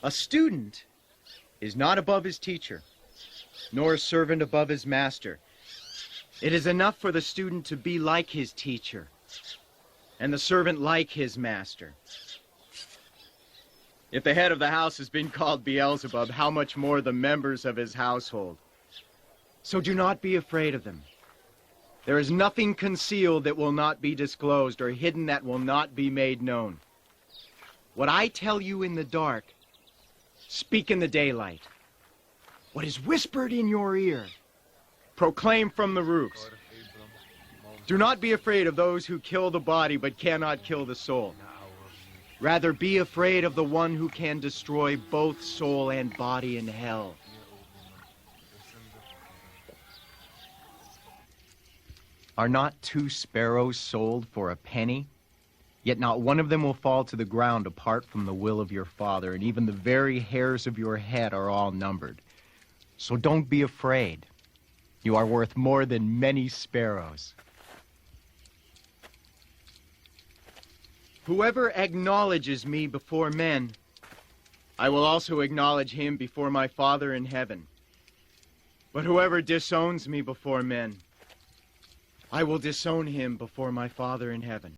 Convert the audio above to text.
A student is not above his teacher, nor a servant above his master. It is enough for the student to be like his teacher, and the servant like his master. If the head of the house has been called Beelzebub, how much more the members of his household? So do not be afraid of them. There is nothing concealed that will not be disclosed, or hidden that will not be made known. What I tell you in the dark, speak in the daylight. What is whispered in your ear, proclaim from the roofs. Do not be afraid of those who kill the body but cannot kill the soul. Rather, be afraid of the one who can destroy both soul and body in hell. Are not 2 sparrows sold for a penny? Yet not one of them will fall to the ground apart from the will of your Father, and even the very hairs of your head are all numbered. So don't be afraid. You are worth more than many sparrows. Whoever acknowledges me before men, I will also acknowledge him before my Father in heaven. But whoever disowns me before men, I will disown him before my Father in heaven.